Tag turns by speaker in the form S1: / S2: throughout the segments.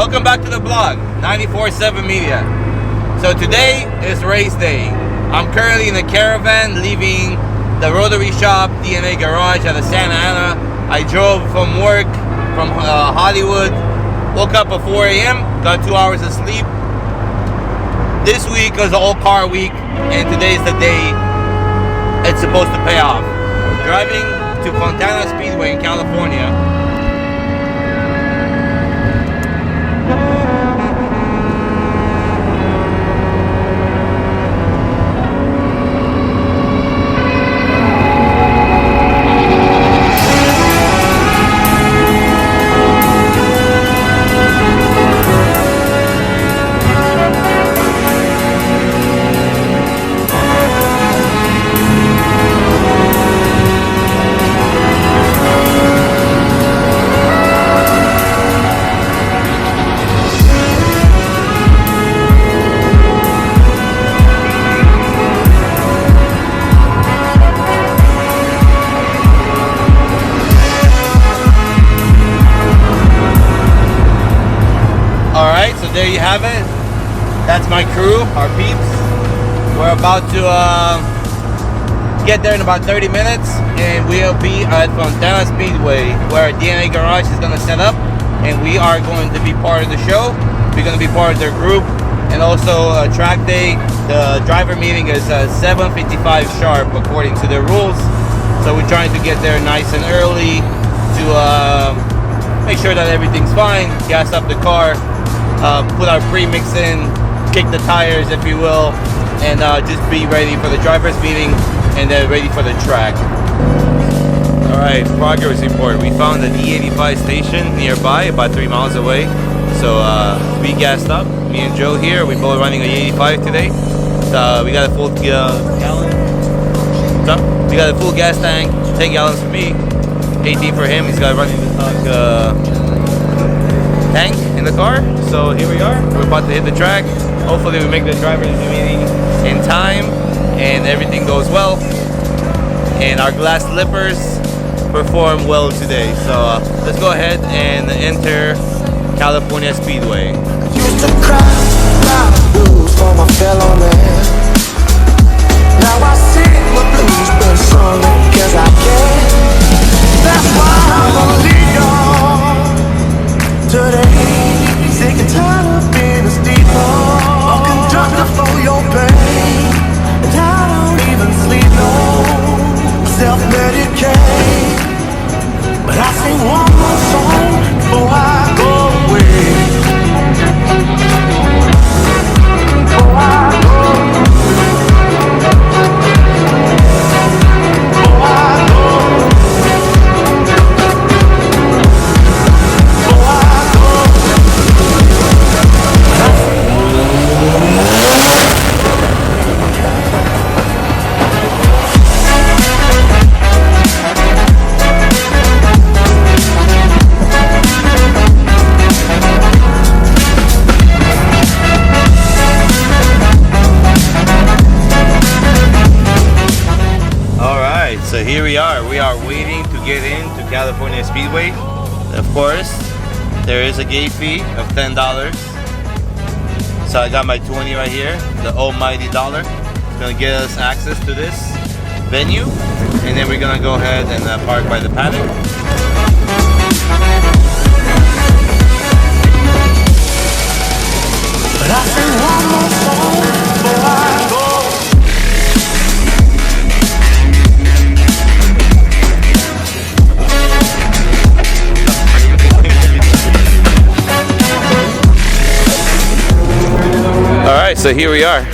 S1: Welcome back to the blog, 94.7 Media. So today is race day. I'm currently in a caravan leaving the Rotary Shop DNA Garage out of Santa Ana. I drove from work from Hollywood, woke up at 4 a.m., got 2 hours of sleep. This week was all car week, and today's the day it's supposed to pay off. Driving to California Speedway in California. Alright, so there you have it. That's my crew, our peeps. We're about to get there in about 30 minutes, and we'll be at California Speedway where DNA Garage is going to set up, and we are going to be part of the show. We're going to be part of their group, and also track day. The driver meeting is 7:55 sharp according to their rules, so we're trying to get there nice and early to make sure that everything's fine, gas up the car, put our premix in, kick the tires if you will, and just be ready for the driver's meeting and then ready for the track. Alright, progress report. We found an E85 station nearby, about 3 miles away. So we gassed up, me and Joe here. We're both running an E85 today. We got a full gallon. So, we got a full gas tank, 10 gallons for me, 18 for him. He's got running the tank in the car. So here we are, we're about to hit the track. Hopefully we make the driver's meeting in time and everything goes well, and our glass slippers perform well today. So let's go ahead and enter California Speedway.
S2: Used to cry my blues for my fellow man. Now I sing my blues but solely cause I can. That's why I'm gonna lead on today. Sick and tired of being a steeple, a conductor for your pain. And I don't even sleep, no, self-medicate. But I sing one more song before I go away. Before I go away. Before I go away. Before I go
S1: So here we are waiting to get into California Speedway. Of course, there is a gate fee of $10. So I got my 20 right here, the almighty dollar. It's gonna get us access to this venue, and then we're gonna go ahead and park by the paddock.
S2: But I sing one more song before I go.
S1: Alright, so here we are.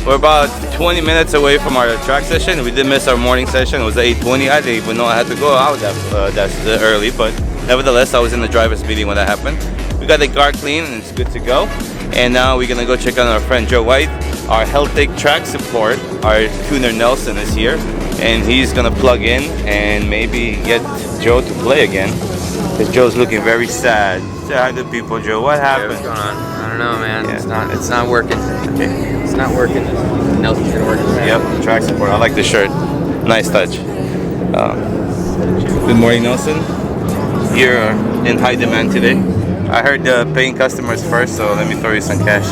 S1: We're about 20 minutes away from our track session. We did miss our morning session. It was at 8:20. I didn't even know I had to go out that early, but nevertheless, I was in the driver's meeting when that happened. We got the car clean and it's good to go. And now we're gonna go check on our friend Joe White. Our Heltec track support, our tuner Nelson is here, and he's gonna plug in and maybe get Joe to play again. Because Joe's looking very sad. Say hi to people, Joe. What happened?
S3: What's going on? I don't know, man.
S1: Yeah.
S3: It's not working.
S1: Okay.
S3: It's not working. Nelson's gonna work.
S1: Yep, track support. I like the shirt. Nice touch. Good morning, Nelson. You're in high demand today. I heard the paying customers first, so let me throw you some cash.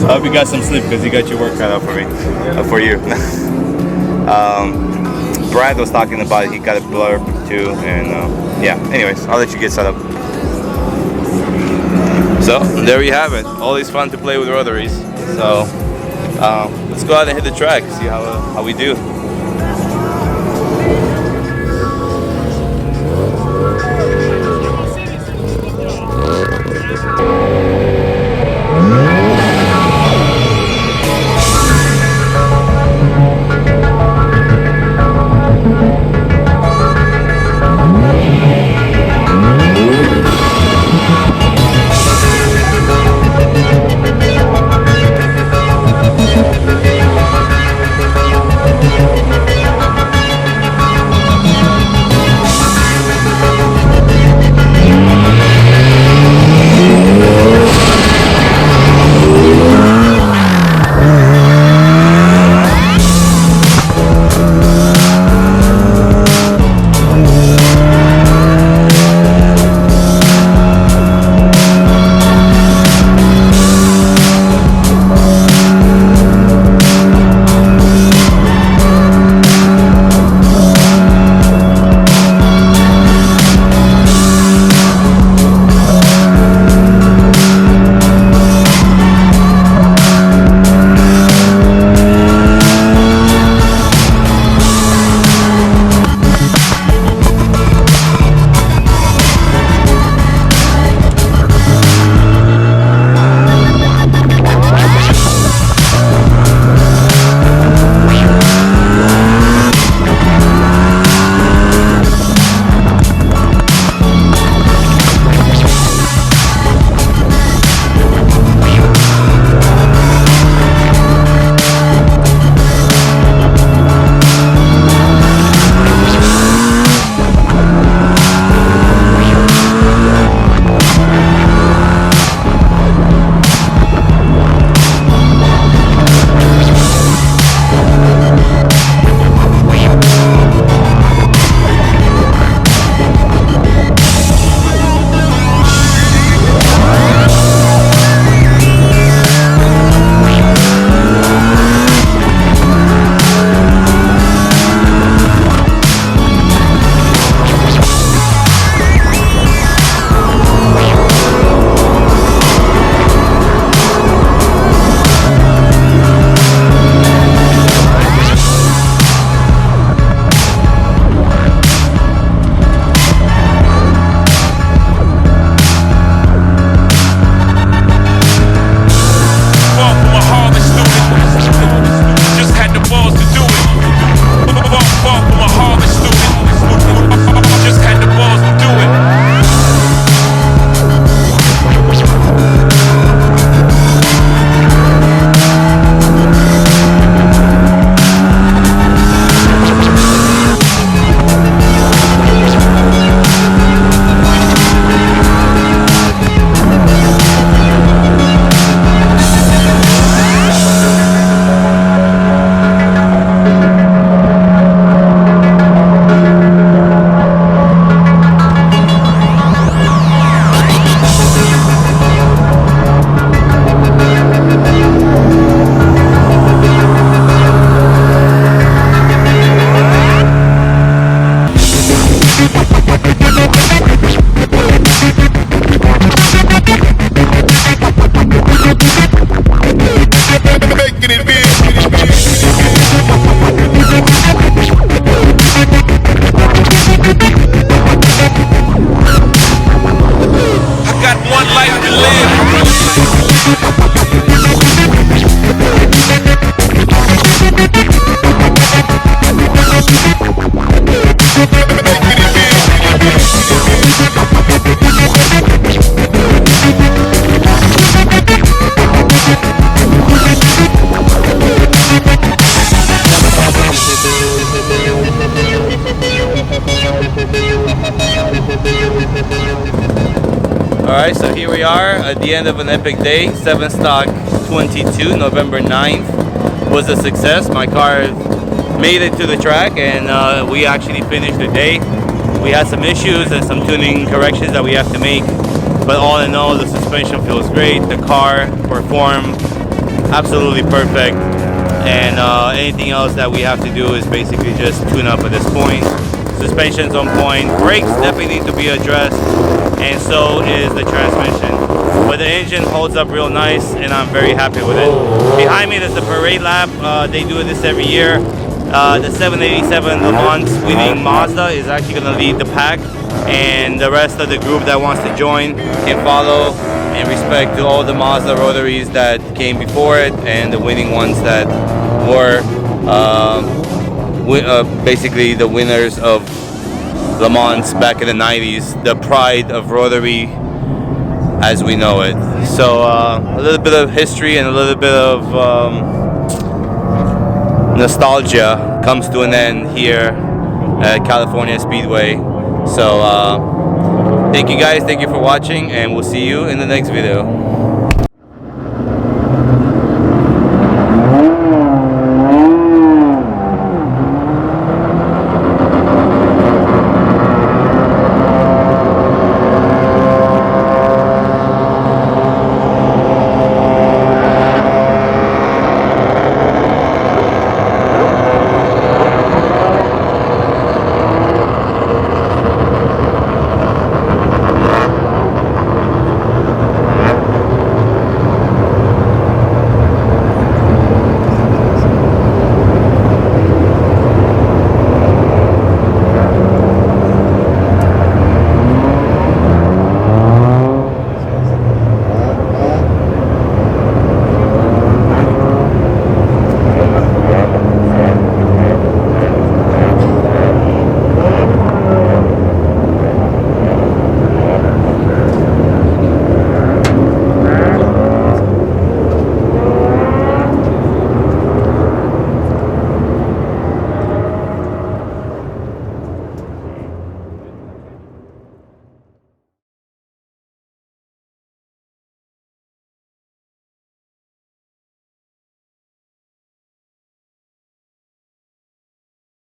S1: I hope you got some sleep because you got your work cut out for me, for you. Brad was talking about it. He got a blurb too, and yeah. Anyways, I'll let you get set up. So there you have it. Always fun to play with rotaries. So let's go out and hit the track, see how we do. Alright, so here we are at the end of an epic day. SevenStock XXII, November 9th, was a success. My car made it to the track, and we actually finished the day. We had some issues and some tuning corrections that we have to make, but all in all, the suspension feels great. The car performed absolutely perfect, and anything else that we have to do is basically just tune up at this point. Suspension's on point. Brakes definitely need to be addressed, and so is the transmission. But the engine holds up real nice, and I'm very happy with it. Behind me, there's the parade lap. They do this every year. The 787 Le Mans winning Mazda is actually going to lead the pack, and the rest of the group that wants to join can follow, in respect to all the Mazda rotaries that came before it and the winning ones that were basically the winners of Le Mans back in the 90s, the pride of rotary as we know it. So a little bit of history and a little bit of nostalgia comes to an end here at California Speedway. So thank you guys, thank you for watching, and we'll see you in the next video.